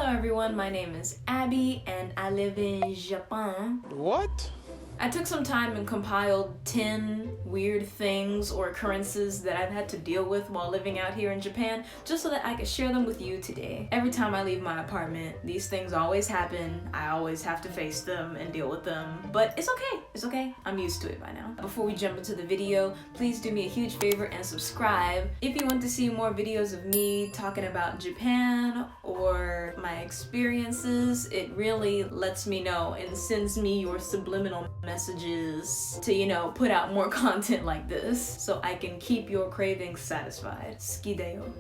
everyone, my name is Abby and I live in Japan. What? I took some time and compiled 10 weird things or occurrences that I've had to deal with while living out here in Japan, just so that I could share them with you today. Every time I leave my apartment, these things always happen. I always have to face them and deal with them, but it's okay, I'm used to it by now. Before we jump into the video, please do me a huge favor and subscribe if you want to see more videos of me talking about Japan or my experiences. It really lets me know and sends me your subliminal messages to, put out more content like this so I can keep your cravings satisfied. Skideyo.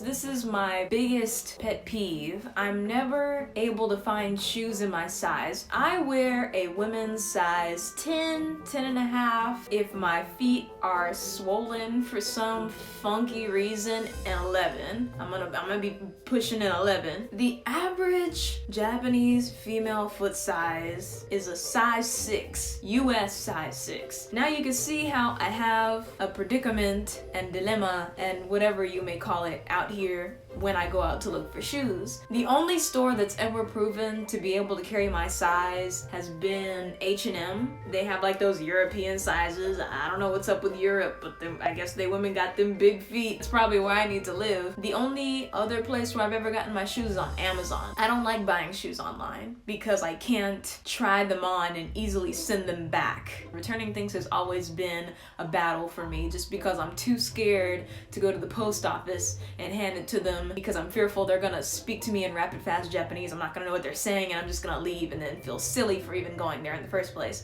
This is my biggest pet peeve. I'm never able to find shoes in my size. I wear a women's size 10, 10 and a half. If my feet are swollen for some funky reason, an 11. I'm gonna be pushing an 11. The average Japanese female foot size is a size 6, US size 6. Now you can see how I have a predicament and dilemma and whatever you may call it out here when I go out to look for shoes. The only store that's ever proven to be able to carry my size has been H&M. They have like those European sizes. I don't know what's up with Europe, but I guess they women got them big feet. It's probably where I need to live. The only other place where I've ever gotten my shoes is on Amazon. I don't like buying shoes online because I can't try them on and easily send them back. Returning things has always been a battle for me just because I'm too scared to go to the post office and hand it to them because I'm fearful they're gonna speak to me in rapid fast Japanese. I'm not gonna know what they're saying and I'm just gonna leave and then feel silly for even going there in the first place.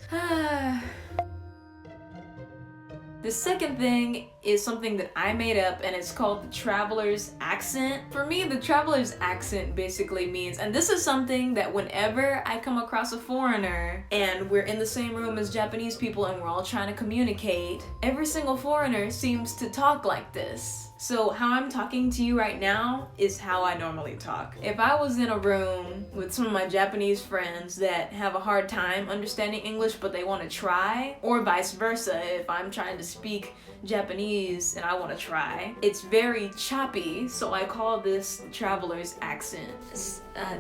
The second thing is something that I made up and it's called the traveler's accent. For me, the traveler's accent basically means, and this is something that whenever I come across a foreigner and we're in the same room as Japanese people and we're all trying to communicate, every single foreigner seems to talk like this. So how I'm talking to you right now is how I normally talk. If I was in a room with some of my Japanese friends that have a hard time understanding English but they want to try, or vice versa, if I'm trying to speak Japanese and I want to try, it's very choppy, so I call this the traveler's accent.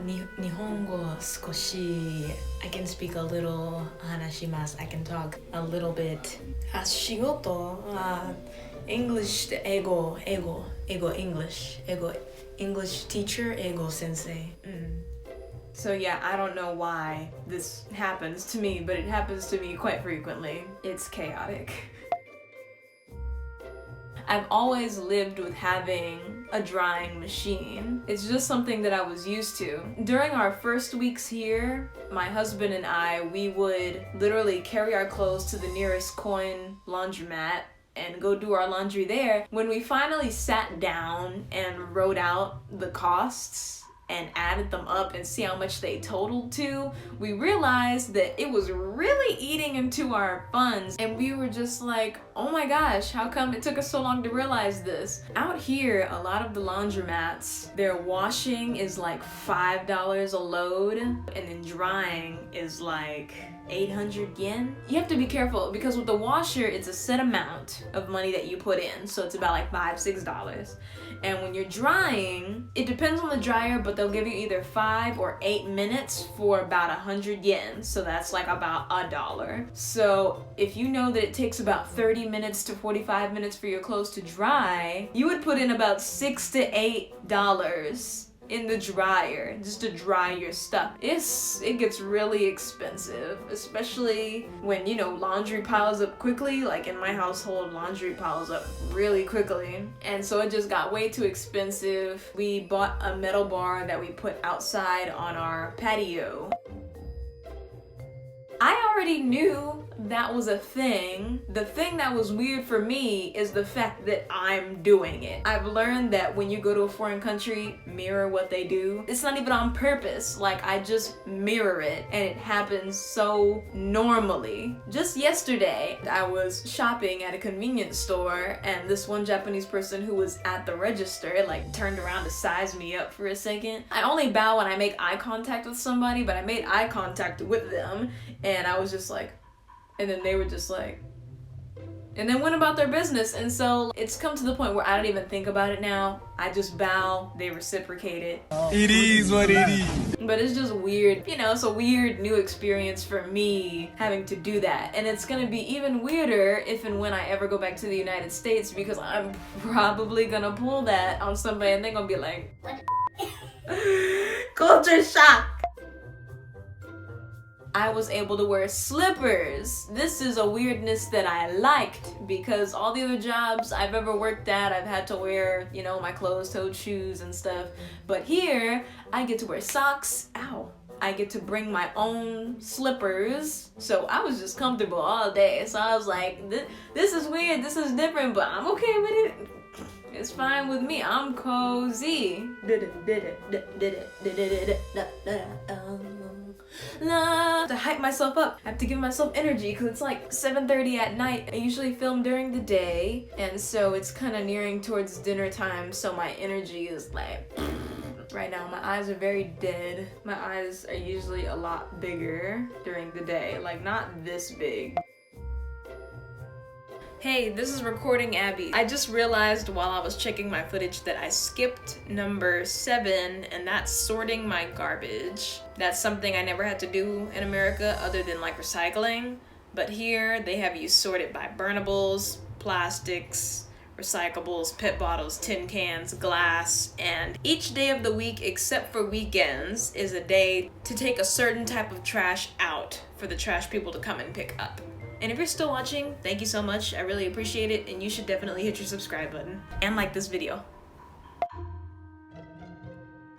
Nihongo skoshi. I can speak a little. Hanashimasu. I can talk a little bit. Shigoto. English, ego, English teacher, ego sensei. So yeah, I don't know why this happens to me, but it happens to me quite frequently. It's chaotic. I've always lived with having a drying machine. It's just something that I was used to. During our first weeks here, my husband and we would literally carry our clothes to the nearest coin laundromat and go do our laundry there. When we finally sat down and wrote out the costs and added them up and see how much they totaled to, we realized that it was really eating into our funds, and we were just like, oh my gosh, how come it took us so long to realize this? Out here, a lot of the laundromats, their washing is like $5 a load, and then drying is like 800 yen. You have to be careful because with the washer, it's a set amount of money that you put in, so it's about like $5-6. And when you're drying, it depends on the dryer, but they'll give you either 5 or 8 minutes for about 100 yen, so that's like about $1. So if you know that it takes about 30 minutes to 45 minutes for your clothes to dry, you would put in about $6 to $8 in the dryer just to dry your stuff. It gets really expensive, especially when laundry piles up quickly. Like in my household, laundry piles up really quickly, and so it just got way too expensive. We bought a metal bar that we put outside on our patio. I already knew that was a thing. The thing that was weird for me is the fact that I'm doing it. I've learned that when you go to a foreign country, mirror what they do. It's not even on purpose. Like, I just mirror it and it happens so normally. Just yesterday, I was shopping at a convenience store and this one Japanese person who was at the register turned around to size me up for a second. I only bow when I make eye contact with somebody, but I made eye contact with them and I was just like, and then they were just like, and then went about their business. And so it's come to the point where I don't even think about it now. I just bow, they reciprocate it. It is what it is. But it's just weird, you know, it's a weird new experience for me having to do that. And it's gonna be even weirder if and when I ever go back to the United States, because I'm probably gonna pull that on somebody and they're gonna be like, what? Culture shock. I was able to wear slippers. This is a weirdness that I liked, because all the other jobs I've ever worked at, I've had to wear, you know, my closed-toed shoes and stuff. But here, I get to wear socks. Ow. I get to bring my own slippers. So I was just comfortable all day. So I was like, this is weird, this is different, but I'm okay with it. It's fine with me. I'm cozy. To hype myself up, I have to give myself energy, because it's like 7:30 at night. I usually film during the day, and so it's kind of nearing towards dinner time, so my energy is like right now. My eyes are very dead. My eyes are usually a lot bigger during the day, like not this big. Hey, this is Recording Abby. I just realized while I was checking my footage that I skipped number 7, and that's sorting my garbage. That's something I never had to do in America other than like recycling. But here they have you sort it by burnables, plastics, recyclables, PET bottles, tin cans, glass, and each day of the week except for weekends is a day to take a certain type of trash out for the trash people to come and pick up. And if you're still watching, thank you so much. I really appreciate it, and you should definitely hit your subscribe button and like this video.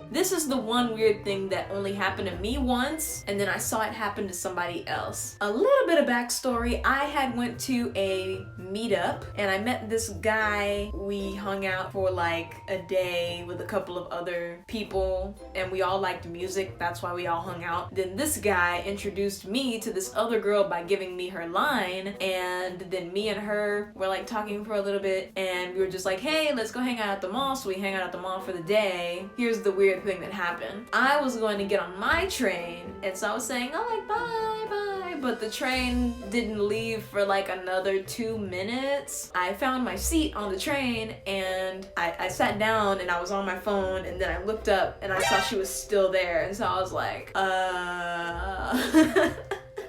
This is the one weird thing that only happened to me once, and then I saw it happen to somebody else. A little bit of backstory, I had went to a meetup, and I met this guy. We hung out for like a day with a couple of other people, and we all liked music, that's why we all hung out. Then this guy introduced me to this other girl by giving me her line, and then me and her were like talking for a little bit, and we were just like, hey, let's go hang out at the mall. So we hang out at the mall for the day. Here's the weird thing that happened. I was going to get on my train, and so I was saying, oh, like, bye, bye, but the train didn't leave for like another 2 minutes. I found my seat on the train, and I sat down, and I was on my phone, and then I looked up, and I saw she was still there, and so I was like,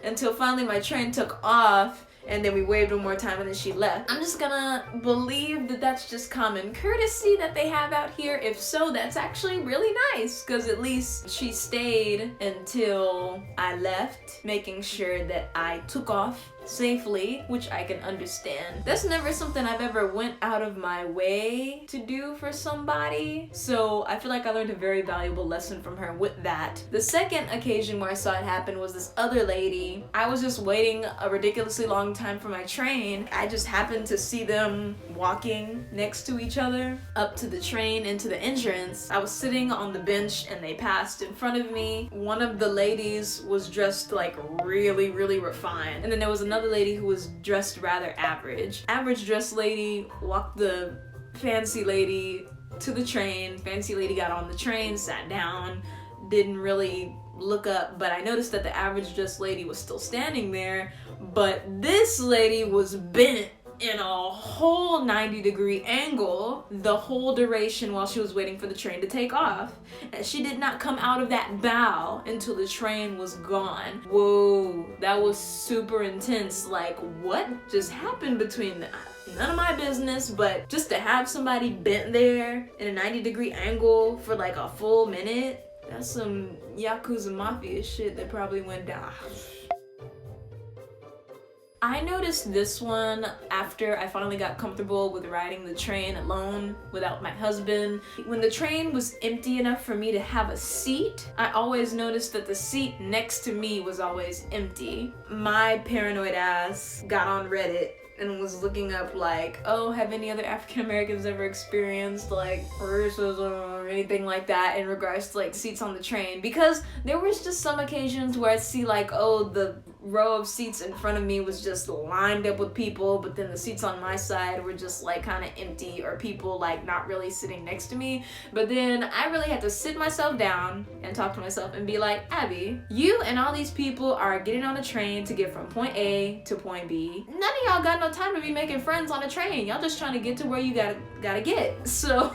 until finally my train took off, and then we waved one more time, and then she left. I'm just gonna believe that that's just common courtesy that they have out here. If so, that's actually really nice, because at least she stayed until I left, making sure that I took off safely, which I can understand. That's never something I've ever went out of my way to do for somebody, so I feel like I learned a very valuable lesson from her with that. The second occasion where I saw it happen was this other lady. I was just waiting a ridiculously long time for my train. I just happened to see them walking next to each other up to the train into the entrance. I was sitting on the bench and they passed in front of me. One of the ladies was dressed like really, really refined, and then there was another lady who was dressed rather average. Average dressed lady walked the fancy lady to the train. Fancy lady got on the train, sat down, didn't really look up, but I noticed that the average dressed lady was still standing there, but this lady was bent in a whole 90-degree angle the whole duration while she was waiting for the train to take off. And she did not come out of that bow until the train was gone. Whoa, that was super intense. Like, what just happened between them? None of my business, but just to have somebody bent there in a 90-degree angle for like a full minute, that's some Yakuza Mafia shit that probably went down. I noticed this one after I finally got comfortable with riding the train alone without my husband. When the train was empty enough for me to have a seat, I always noticed that the seat next to me was always empty. My paranoid ass got on Reddit and was looking up like, oh, have any other African Americans ever experienced like racism or anything like that in regards to like seats on the train? Because there was just some occasions where I'd see like, oh, the row of seats in front of me was just lined up with people, but then the seats on my side were just like kind of empty, or people like not really sitting next to me. But then I really had to sit myself down and talk to myself and be like, Abby, you and all these people are getting on a train to get from point A to point B. None of y'all got no time to be making friends on a train. Y'all just trying to get to where you gotta get. So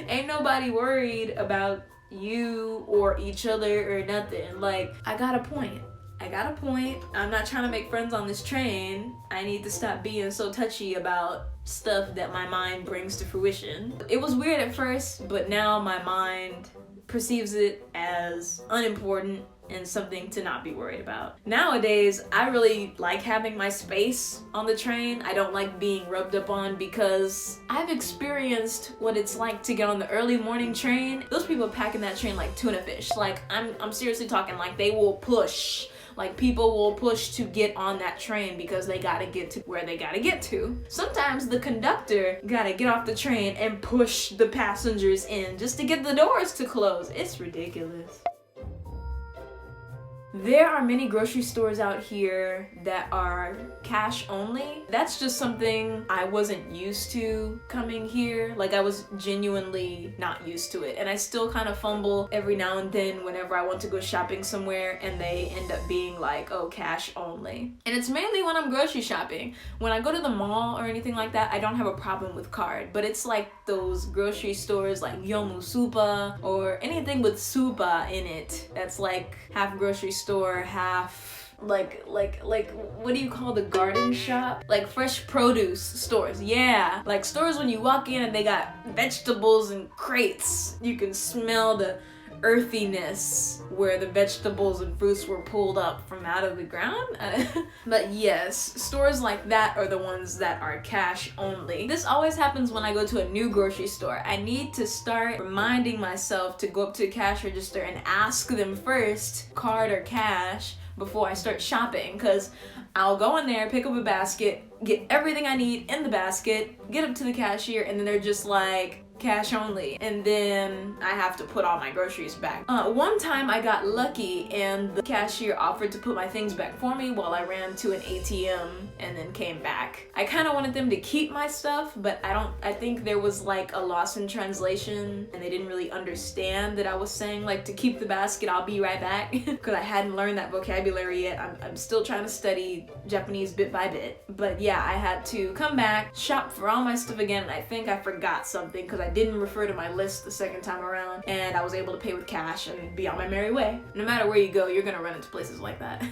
ain't nobody worried about you or each other or nothing. Like, I got a point. I'm not trying to make friends on this train. I need to stop being so touchy about stuff that my mind brings to fruition. It was weird at first, but now my mind perceives it as unimportant and something to not be worried about. Nowadays, I really like having my space on the train. I don't like being rubbed up on because I've experienced what it's like to get on the early morning train. Those people packing that train like tuna fish. Like, I'm seriously talking, like they will push. Like, people will push to get on that train because they gotta get to where they gotta get to. Sometimes the conductor gotta get off the train and push the passengers in just to get the doors to close. It's ridiculous. There are many grocery stores out here that are cash only. That's just something I wasn't used to coming here. Like, I was genuinely not used to it. And I still kind of fumble every now and then whenever I want to go shopping somewhere and they end up being like, oh, cash only. And it's mainly when I'm grocery shopping. When I go to the mall or anything like that, I don't have a problem with card. But it's like those grocery stores like Yomu Supa or anything with Supa in it. That's like half grocery store, half like what do you call the garden shop? Like fresh produce stores. Yeah, like stores when you walk in and they got vegetables in crates. You can smell the earthiness where the vegetables and fruits were pulled up from out of the ground. But yes, stores like that are the ones that are cash only. This always happens when I go to a new grocery store. I need to start reminding myself to go up to the cash register and ask them first, card or cash, before I start shopping, because I'll go in there, pick up a basket, get everything I need in the basket, get up to the cashier, and then they're just like, cash only, and then I have to put all my groceries back. One time I got lucky and the cashier offered to put my things back for me while I ran to an ATM and then came back. I kind of wanted them to keep my stuff, but I think there was like a loss in translation and they didn't really understand that I was saying like to keep the basket, I'll be right back, because I hadn't learned that vocabulary yet. I'm still trying to study Japanese bit by bit. But yeah, I had to come back, shop for all my stuff again, and I think I forgot something because I didn't refer to my list the second time around, and I was able to pay with cash and be on my merry way. No matter where you go, you're gonna run into places like that.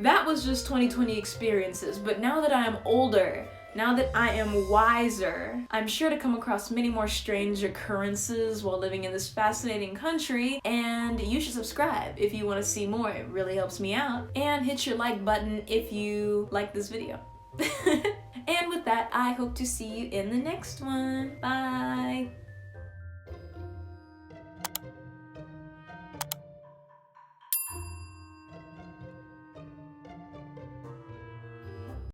That was just 2020 experiences, but now that I am older, now that I am wiser, I'm sure to come across many more strange occurrences while living in this fascinating country, and you should subscribe if you want to see more. It really helps me out. And hit your like button if you like this video. And with that, I hope to see you in the next one. Bye!